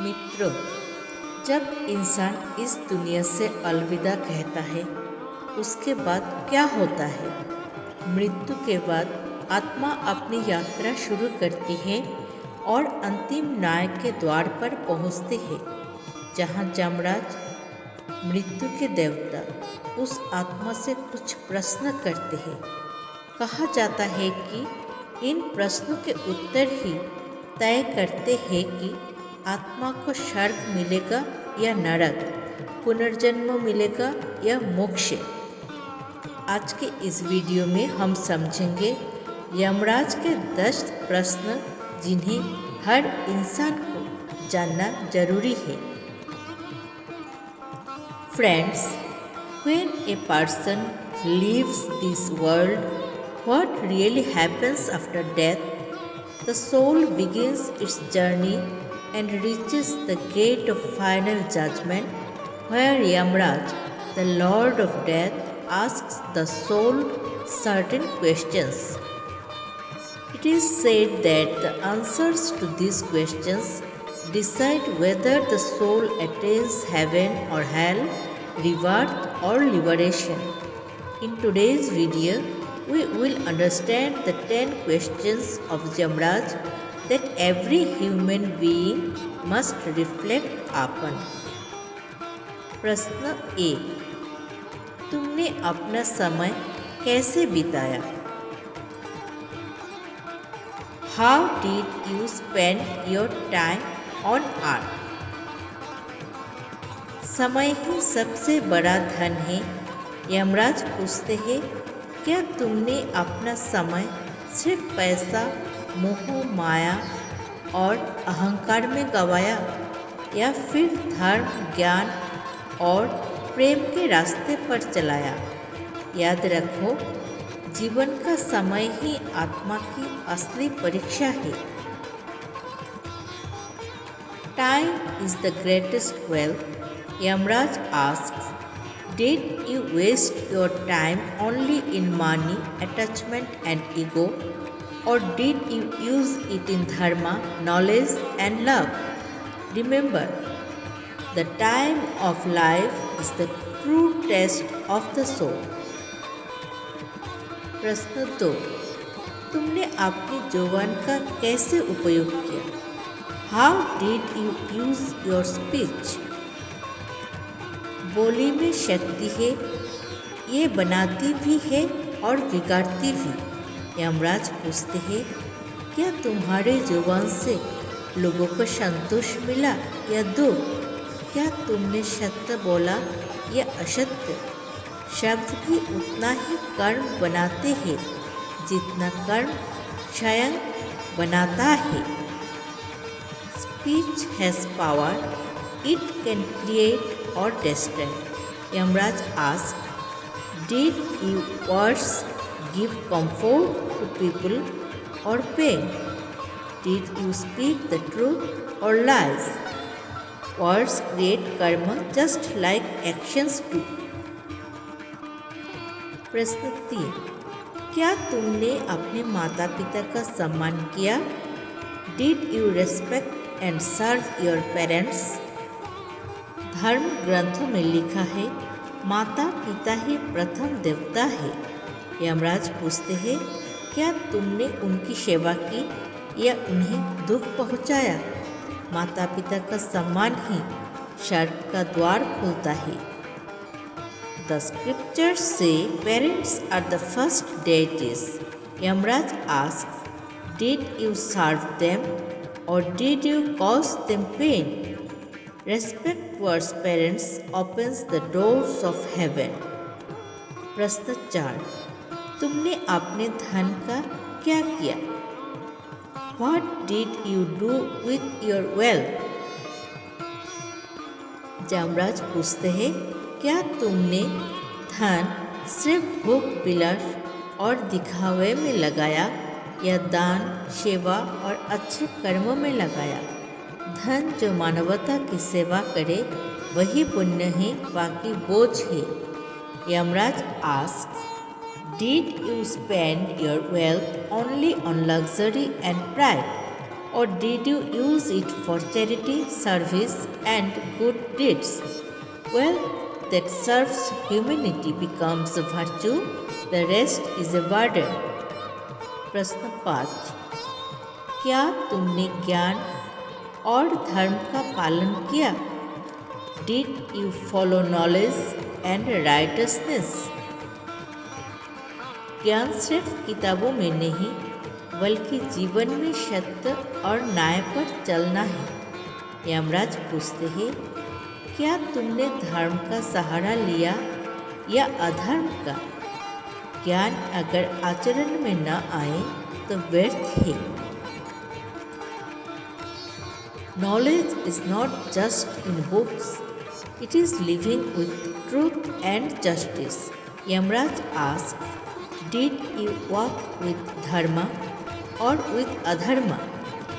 मित्रों, जब इंसान इस दुनिया से अलविदा कहता है, उसके बाद क्या होता है? मृत्यु के बाद आत्मा अपनी यात्रा शुरू करती है और अंतिम न्याय के द्वार पर पहुंचती है, जहां यमराज, मृत्यु के देवता, उस आत्मा से कुछ प्रश्न करते हैं। कहा जाता है कि इन प्रश्नों के उत्तर ही तय करते हैं कि आत्मा को स्वर्ग मिलेगा या नरक, पुनर्जन्म मिलेगा या मोक्ष। आज के इस वीडियो में हम समझेंगे यमराज के 10 प्रश्न जिन्हें हर इंसान को जानना जरूरी है। Friends, when a person leaves this world, what really happens after death? The soul begins its journey and reaches the gate of final judgment, where Yamraj, the Lord of Death, asks the soul certain questions. It is said that the answers to these questions decide whether the soul attains heaven or hell, rebirth or liberation. In today's video, we will understand the 10 questions of Yamraj that every human being must reflect upon. प्रश्न 1. तुमने अपना समय कैसे बिताया? How did you spend your time on earth? समय ही सबसे बड़ा धन है। यमराज पूछते हैं, क्या तुमने अपना समय सिर्फ पैसा, मोह माया और अहंकार में गंवाया, या फिर धर्म, ज्ञान और प्रेम के रास्ते पर चलाया? याद रखो, जीवन का समय ही आत्मा की असली परीक्षा है। Time is the greatest wealth. Yamraj asks, did you waste your time only in money, attachment and ego, or did you use it in dharma, knowledge and love? Remember, the time of life is the true test of the soul. प्रश्न 2. तुमने अपने यौवन का कैसे उपयोग किया? How did you use your speech? बोली में शक्ति है, ये बनाती भी है और बिगाड़ती भी। यमराज पूछते हैं, क्या तुम्हारे जुबान से लोगों को संतोष मिला या दुख? क्या तुमने सत्य बोला या असत्य? शब्द भी उतना ही कर्म बनाते हैं जितना कर्म स्वयं बनाता है। Speech has power, it can create or destroy. Yamraj asked, did your words give comfort to people or pain? Did you speak the truth or lies? Words create karma just like actions do. प्रश्न 3. क्या तुमने अपने माता पिता का सम्मान किया? Did you respect and serve your parents? धर्म ग्रंथों में लिखा है, माता पिता ही प्रथम देवता है। यमराज पूछते हैं, क्या तुमने उनकी सेवा की या उन्हें दुख पहुंचाया? माता पिता का सम्मान ही स्वर्ग का द्वार खोलता है। The scriptures say parents are the first deities. Yamraj asks, did you serve them or did you cause them pain? Respect towards parents opens the doors of heaven. प्रश्न 4. तुमने अपने धन का क्या किया? What did you do with your wealth? Yamraj पूछते हैं, क्या तुमने धन सिर्फ भोग विलास और दिखावे में लगाया या दान, सेवा और अच्छे कर्मों में लगाया? धन जो मानवता की सेवा करे वही पुण्य है, बाकी बोझ है। Yamraj asks, did you spend your wealth only on luxury and pride? or did you use it for charity, service and good deeds? Well, that serves humanity becomes a virtue, the rest is a burden. प्रश्न 5. क्या तुमने ज्ञान और धर्म का पालन किया? Did you follow knowledge and righteousness? ज्ञान सिर्फ किताबों में नहीं बल्कि जीवन में सत्य और न्याय पर चलना है। यमराज पूछते हैं, क्या तुमने धर्म का सहारा लिया या अधर्म का? ज्ञान अगर आचरण में न आए तो व्यर्थ है। Knowledge is not just in books, it is living with truth and justice. Yamraj asks, did you walk with dharma or with adharma?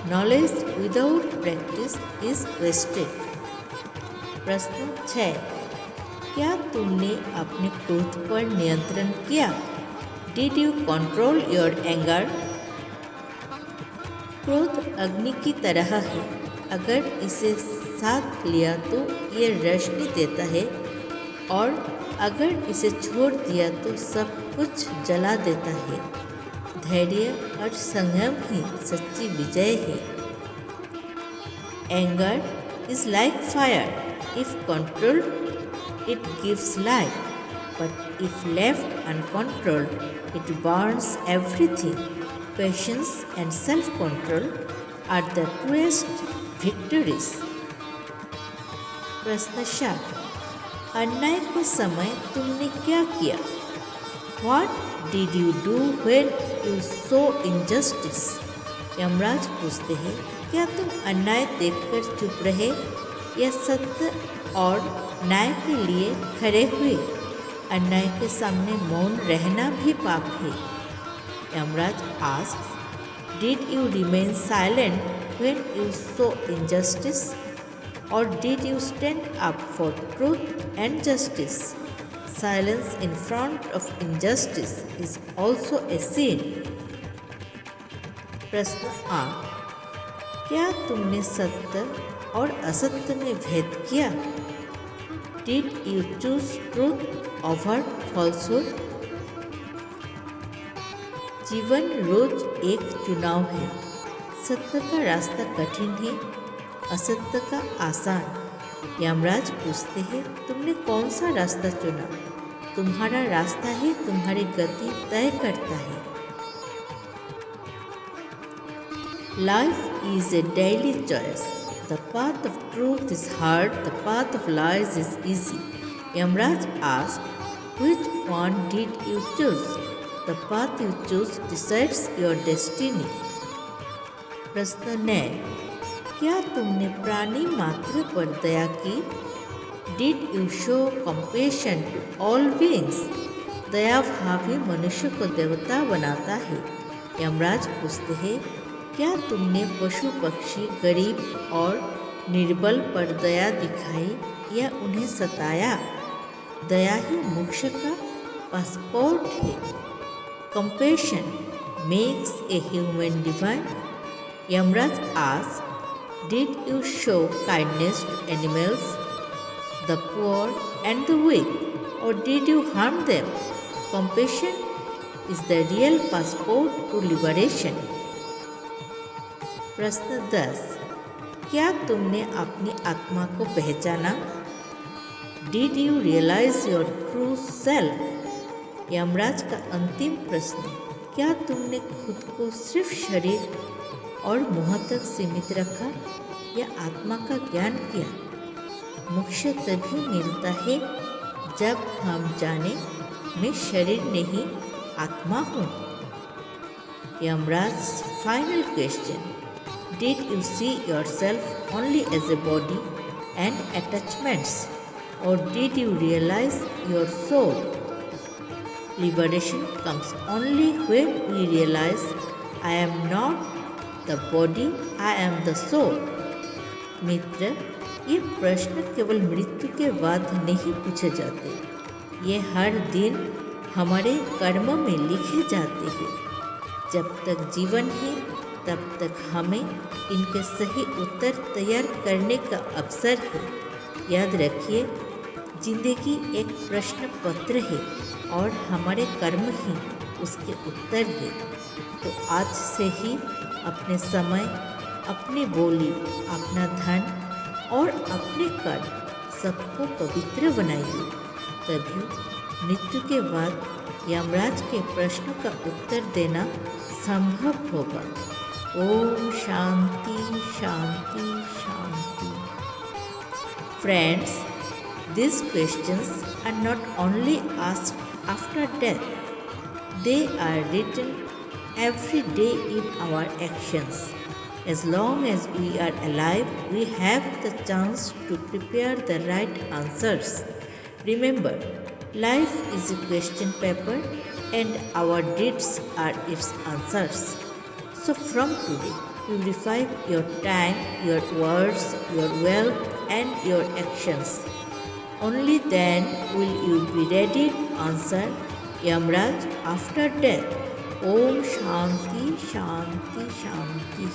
Knowledge without practice is wasted. प्रश्न 6. क्या तुमने अपने क्रोध पर नियंत्रण किया? Did you control your anger? क्रोध अग्नि की तरह है, अगर इसे साथ लिया तो ये रोशनी देता है और अगर इसे छोड़ दिया तो सब कुछ जला देता है। धैर्य और संयम ही सच्ची विजय है। Anger is like fire, if controlled it gives light, but if left uncontrolled it burns everything. Patience and self control are the truest victories. प्रश्न 7. अन्याय के समय तुमने क्या किया? What did you do when you saw injustice? Yamraj पूछते हैं, क्या तुम अन्याय देखकर चुप रहे या सत्य और न्याय के लिए खड़े हुए? अन्याय के सामने मौन रहना भी पाप है। Yamraj asks, did you remain silent when you saw injustice, or did you stand up for truth and justice? Silence in front of injustice is also a sin. प्रश्न 8. क्या तुमने सत्य और असत्य में भेद किया? Did you choose truth over falsehood? जीवन रोज एक चुनाव है। सत्य का रास्ता कठिन है, असत्य का आसान। यमराज पूछते हैं, तुमने कौन सा रास्ता चुना? तुम्हारा रास्ता ही तुम्हारी गति तय करता है। Life is a daily choice. The path of truth is hard, the path of lies is easy. Yamraj asked, which one did you choose? The path you choose decides your destiny. प्रश्न 9. क्या तुमने प्राणी मात्र पर दया की? Did you show compassion to all beings? दया भाव ही मनुष्य को देवता बनाता है। यमराज पूछते हैं, क्या तुमने पशु पक्षी गरीब और निर्बल पर दया दिखाई या उन्हें सताया? दया ही मोक्ष का पासपोर्ट है। Compassion makes a human divine. Yamraj asked, did you show kindness to animals, the poor and the weak, or did you harm them? Compassion is the real passport to liberation. प्रश्न 10. क्या तुमने अपनी आत्मा को पहचाना? Did you realize your true self? Yamraj का अंतिम प्रश्न, क्या तुमने खुद को सिर्फ शरीर और मुँह तक सीमित रखा या आत्मा का ज्ञान किया? मोक्ष तभी मिलता है जब हम जाने मैं शरीर नहीं आत्मा हूँ। Yamraj final question, did you see yourself only as a body and attachments, और did you realise your soul? Liberation comes only when we realize I am not the body, I am the soul. मित्र, ये प्रश्न केवल मृत्यु के बाद नहीं पूछे जाते, ये हर दिन हमारे कर्म में लिखे जाते हैं। जब तक जीवन है तब तक हमें इनके सही उत्तर तैयार करने का अवसर है। याद रखिए, जिंदगी एक प्रश्न पत्र है और हमारे कर्म ही उसके उत्तर है। तो आज से ही अपने समय, अपनी बोली, अपना धन और अपने कर्म सबको पवित्र बनाइए। तभी मृत्यु के बाद यमराज के प्रश्नों का उत्तर देना संभव होगा। ओम शांति शांति शांति। Friends, these questions are not only asked after death, they are written every day in our actions. As long as we are alive, we have the chance to prepare the right answers. Remember, life is a question paper and our deeds are its answers. So from today, purify your time, your words, your wealth and your actions. Only then will you be ready to answer Yamraj after death. Om Shanti Shanti Shanti.